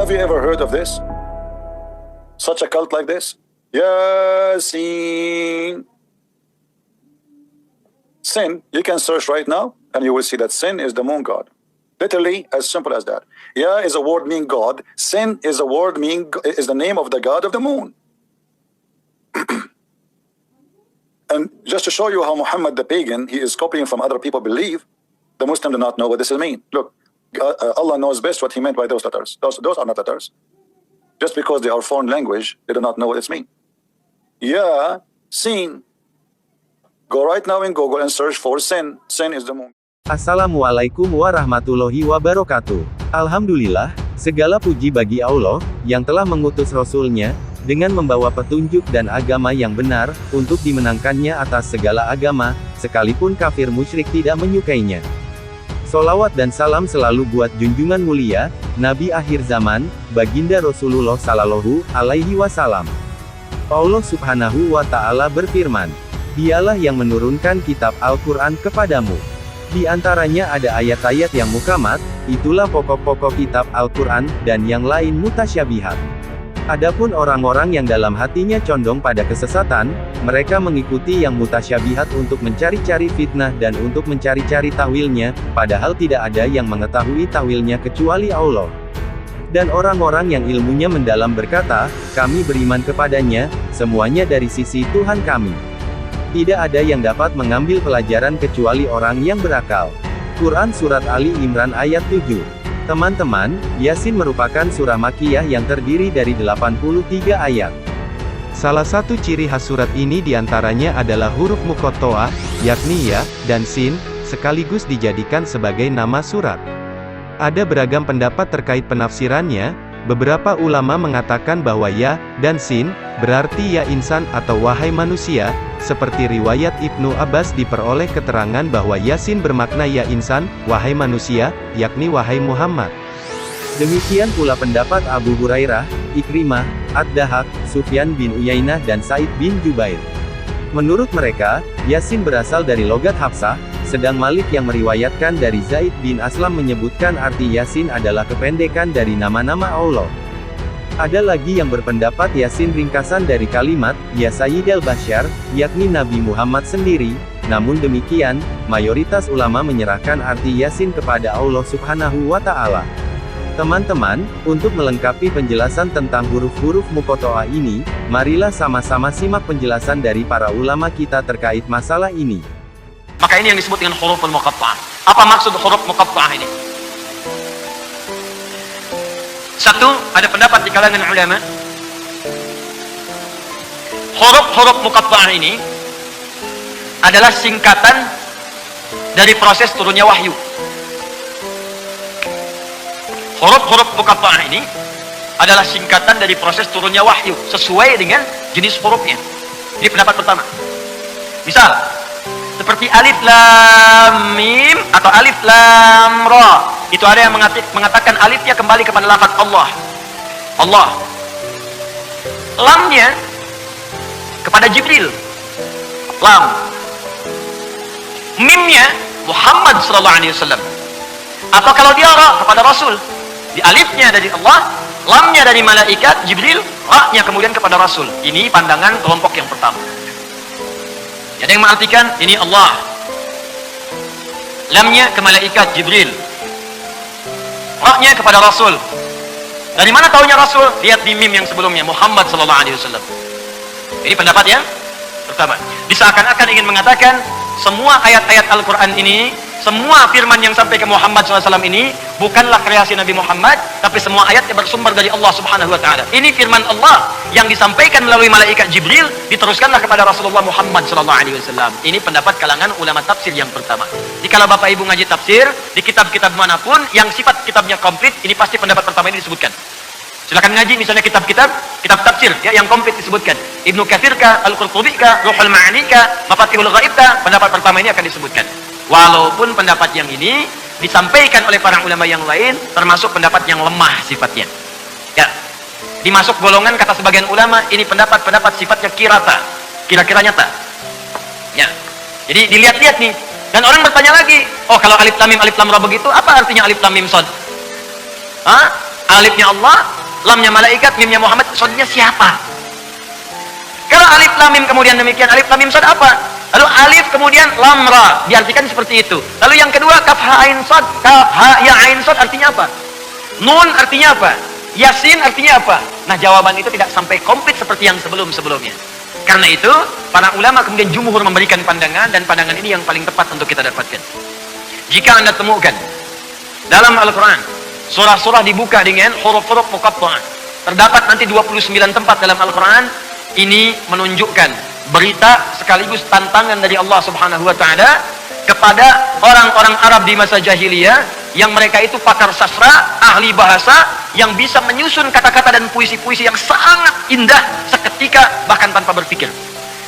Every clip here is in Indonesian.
Have you ever heard of this? Such a cult like this? Yasin. Sin, you can search right now and you will see that sin is the moon god. Literally, as simple as that. Ya is a word meaning God. Sin is a word meaning is the name of the god of the moon. And just to show you how Muhammad the pagan, he is copying from other people believe, the Muslim do not know what this means. Look, Allah knows best what he meant by those letters. Those are not letters. Just because they are foreign language, they do not know what it means. Ya, sin. Go right now in Google and search for sin. Sin is the moon. Assalamualaikum warahmatullahi wabarakatuh. Alhamdulillah, segala puji bagi Allah, yang telah mengutus Rasul-Nya, dengan membawa petunjuk dan agama yang benar, untuk dimenangkannya atas segala agama, sekalipun kafir musyrik tidak menyukainya. Sholawat dan salam selalu buat junjungan mulia, Nabi akhir zaman, Baginda Rasulullah Sallallahu Alaihi Wasallam. Allah Subhanahu wa Ta'ala berfirman, Dialah yang menurunkan kitab Al-Quran kepadamu. Di antaranya ada ayat-ayat yang muhkamat, itulah pokok-pokok kitab Al-Quran, dan yang lain mutasyabihat. Adapun orang-orang yang dalam hatinya condong pada kesesatan, mereka mengikuti yang mutasyabihat untuk mencari-cari fitnah dan untuk mencari-cari tawilnya, padahal tidak ada yang mengetahui tawilnya kecuali Allah. Dan orang-orang yang ilmunya mendalam berkata, kami beriman kepadanya, semuanya dari sisi Tuhan kami. Tidak ada yang dapat mengambil pelajaran kecuali orang yang berakal. Quran Surat Ali Imran ayat 7. Teman-teman, Yasin merupakan surah Makkiyah yang terdiri dari 83 ayat. Salah satu ciri khas surat ini diantaranya adalah huruf muqatta'ah, yakni ya, dan sin, sekaligus dijadikan sebagai nama surat. Ada beragam pendapat terkait penafsirannya. Beberapa ulama mengatakan bahwa ya, dan sin, berarti ya insan atau wahai manusia, seperti riwayat Ibnu Abbas diperoleh keterangan bahwa Yasin bermakna ya insan, wahai manusia, yakni wahai Muhammad. Demikian pula pendapat Abu Hurairah, Ikrimah, Ad-Dahak, Sufyan bin Uyainah dan Said bin Jubair. Menurut mereka, Yasin berasal dari logat Hafsah, sedang Malik yang meriwayatkan dari Zaid bin Aslam menyebutkan arti Yasin adalah kependekan dari nama-nama Allah. Ada lagi yang berpendapat Yasin ringkasan dari kalimat, Ya Sayyidal Bashar, yakni Nabi Muhammad sendiri. Namun demikian, mayoritas ulama menyerahkan arti Yasin kepada Allah Subhanahu wa Ta'ala. Teman-teman, untuk melengkapi penjelasan tentang huruf-huruf muqatta'ah ini, marilah sama-sama simak penjelasan dari para ulama kita terkait masalah ini. Maka ini yang disebut dengan huruful muqatta'ah. Apa maksud huruf muqatta'ah ini? Satu, ada pendapat di kalangan ulama, huruf-huruf muqatta'ah ini adalah singkatan dari proses turunnya wahyu. Huruf-huruf muqatta'ah ini adalah singkatan dari proses turunnya wahyu, sesuai dengan jenis hurufnya. Ini pendapat pertama. Misal, seperti alif lam mim atau alif lam ra. Itu ada yang mengatakan alifnya kembali kepada lafaz Allah. Allah. Lamnya kepada Jibril. Lam. Mimnya Muhammad sallallahu alaihi wasallam. Atau kalau dia ra kepada Rasul. Di alifnya dari Allah, lamnya dari malaikat Jibril, ra-nya kemudian kepada Rasul. Ini pandangan kelompok yang pertama. Ada yang mengartikan ini Allah, lamnya ke malaikat Jibril, ra-nya kepada Rasul. Dari mana taunya Rasul? Lihat di mim yang sebelumnya, Muhammad sallallahu alaihi wasallam. Ini pendapat yang pertama. Diseakan-akan ingin mengatakan semua ayat-ayat Al-Quran ini, semua firman yang sampai ke Muhammad SAW ini bukanlah kreasi Nabi Muhammad, tapi semua ayatnya bersumber dari Allah Subhanahu wa Ta'ala. Ini firman Allah yang disampaikan melalui malaikat Jibril, diteruskanlah kepada Rasulullah Muhammad SAW. Ini pendapat kalangan ulama tafsir yang pertama. Jika Bapak Ibu ngaji tafsir di kitab-kitab manapun yang sifat kitabnya komplit, ini pasti pendapat pertama ini disebutkan. Silakan ngaji misalnya kitab tafsir ya, yang komplit disebutkan. Ibnu Katsir ka, Al-Qurtubi ka, Ruhul Ma'ani ka, Mafatihul Ghaib ka, pendapat pertama ini akan disebutkan. Walaupun pendapat yang ini disampaikan oleh para ulama yang lain termasuk pendapat yang lemah sifatnya. Ya. Dimasuk golongan kata sebagian ulama ini pendapat-pendapat sifatnya kira-kira nyata. Ya. Jadi dilihat-lihat nih. Dan orang bertanya lagi, oh kalau alif lam mim alif lam ra begitu, apa artinya alif lam mim shad? Hah? Alifnya Allah, lamnya malaikat, mimnya Muhammad, sodnya siapa? Kalau alif lam mim kemudian demikian, alif lam mim sod apa? Lalu alif kemudian lam ra, diartikan seperti itu. Lalu yang kedua kaf ha ain sod, kaf ha ya ain sod artinya apa? Nun artinya apa? Yasin artinya apa? Nah, jawaban itu tidak sampai komplit seperti yang sebelum-sebelumnya. Karena itu, para ulama kemudian jumhur memberikan pandangan, dan pandangan ini yang paling tepat untuk kita dapatkan. Jika Anda temukan dalam Al-Quran, surah-surah dibuka dengan huruf-huruf muqatta'ah, terdapat nanti 29 tempat dalam Al-Quran, ini menunjukkan berita sekaligus tantangan dari Allah Subhanahu wa Ta'ala kepada orang-orang Arab di masa jahiliyah yang mereka itu pakar sastra, ahli bahasa, yang bisa menyusun kata-kata dan puisi-puisi yang sangat indah seketika bahkan tanpa berpikir.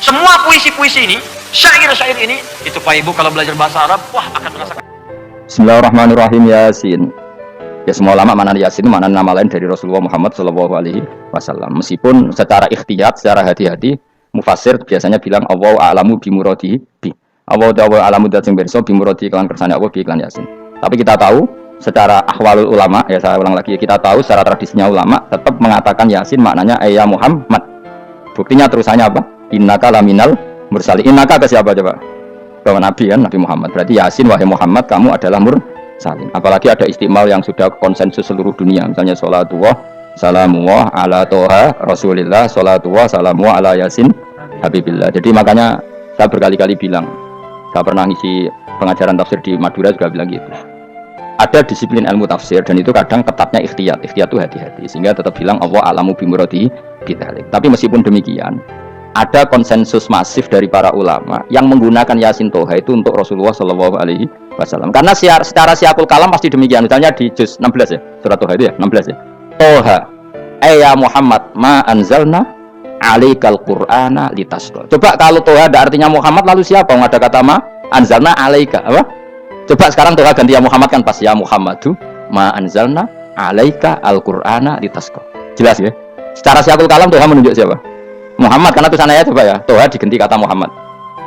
Semua puisi-puisi ini, syair-syair ini, itu Pak Ibu kalau belajar bahasa Arab, wah akan merasakan. Bismillahirrahmanirrahim. Yasin. Ya, semua ulama mana Yasin mana nama lain dari Rasulullah Muhammad SAW. Meskipun secara ikhtiyat, secara hati-hati, mufassir biasanya bilang Allah a'lamu bimuradihi bi. Allah a'lamu dzatsin berso bimuradihi kelan kersane Allah bi iklan Yasin. Tapi kita tahu secara ahwalul ulama, ya saya ulang lagi, kita tahu secara tradisinya ulama tetap mengatakan Yasin maknanya ya Muhammad. Buktinya terusannya apa? Innaka laminal mursalin. Innaka ke siapa coba? Bahwa Nabi kan, Nabi Muhammad. Berarti Yasin wahai Muhammad kamu adalah mursalin. Apalagi ada istimal yang sudah konsensus seluruh dunia. Misalnya sholatullah salamullah ala toha rasulillah, sholatullah salamullah ala Yasin habibillah. Jadi makanya saya berkali-kali bilang, saya pernah ngisi pengajaran tafsir di Madura juga bilang gitu. Ada disiplin ilmu tafsir dan itu kadang ketatnya ikhtiyat. Ikhtiyat itu hati-hati sehingga tetap bilang Allah a'lamu bimuradihi bidzalik. Tapi meskipun demikian, ada konsensus masif dari para ulama yang menggunakan Yasin Toha itu untuk Rasulullah SAW. Karena secara siakul kalam pasti demikian. Misalnya di juz 16 ya, surat Toha itu ya, 16 ya. Toha, ya Muhammad, ma anzalna alaikal qur'ana litasqa. Coba kalau Toha ada artinya Muhammad, lalu siapa? Nggak ada kata ma anzalna alaika, apa? Coba sekarang Toha ganti ya Muhammad kan pas ya Muhammadu ma anzalna alaika al-qur'ana litasqa. Jelas ya? Secara siakul kalam Toha menunjuk siapa? Muhammad, karena tulisannya coba ya, Toha diganti kata Muhammad.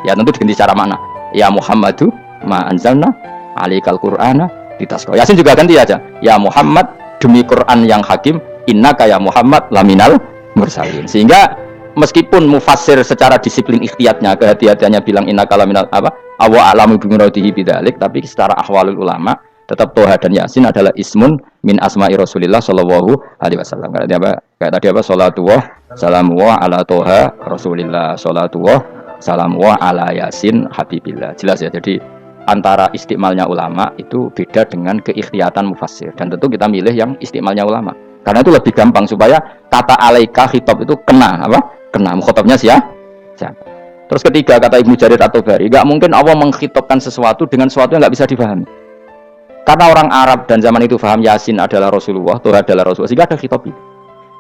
Ya tentu diganti secara mana? Ya Muhammadu ma anzalna alaikal qur'ana litasqa. Yasin juga ganti aja. Ya Muhammad demi Quran yang hakim, innaka ya Muhammad laminal mursalin. Sehingga meskipun mufassir secara disiplin ikhtiyatnya, kehati-hatiannya bilang innaka laminal apa? Awa a'lamu bimuradihi bidzalik, tapi secara ahwalul ulama tetap Toha dan Yasin adalah ismun min asma'i Rasulillah sallallahu alaihi wasallam. Kayak tadi apa? Salatullah salamullah ala Toha Rasulillah, salatullah salamullah ala Yasin habibillah. Jelas ya. Jadi antara istimalnya ulama itu beda dengan keikhtiyatan mufassir, dan tentu kita milih yang istimalnya ulama karena itu lebih gampang supaya kata alaika khitab itu kena apa? Kena mukhatabnya siapa? Terus ketiga kata Ibnu Jarir At-Tabari, enggak mungkin Allah mengkhitabkan sesuatu dengan sesuatu yang enggak bisa dipahami. Karena orang Arab dan zaman itu paham Yasin adalah Rasulullah, Toha adalah Rasulullah, sehingga ada khitab itu.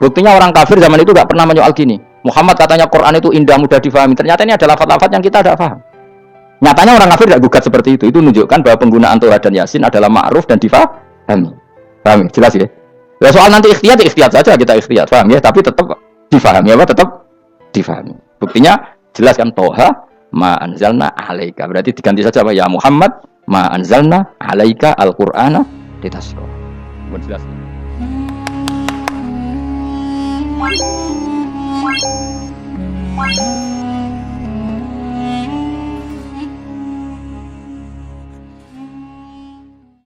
Buktinya orang kafir zaman itu enggak pernah menyoal gini. Muhammad katanya Quran itu indah mudah difahami. Ternyata ini adalah lafaz-lafaz yang kita tidak paham. Nyatanya orang kafir tidak gugat seperti itu. Itu menunjukkan bahwa penggunaan Toha dan Yasin adalah ma'ruf dan difahami. Paham ya? Jelas ya? Ya soal nanti ikhtiyat saja kita ikhtiyat, paham ya? Tapi tetap difahami apa? Tetap difahami. Buktinya jelas kan Toha ma anzalna alaika. Berarti diganti saja apa? Ya Muhammad ma anzalna alaika al-Qur'ana litasqa. Jelas.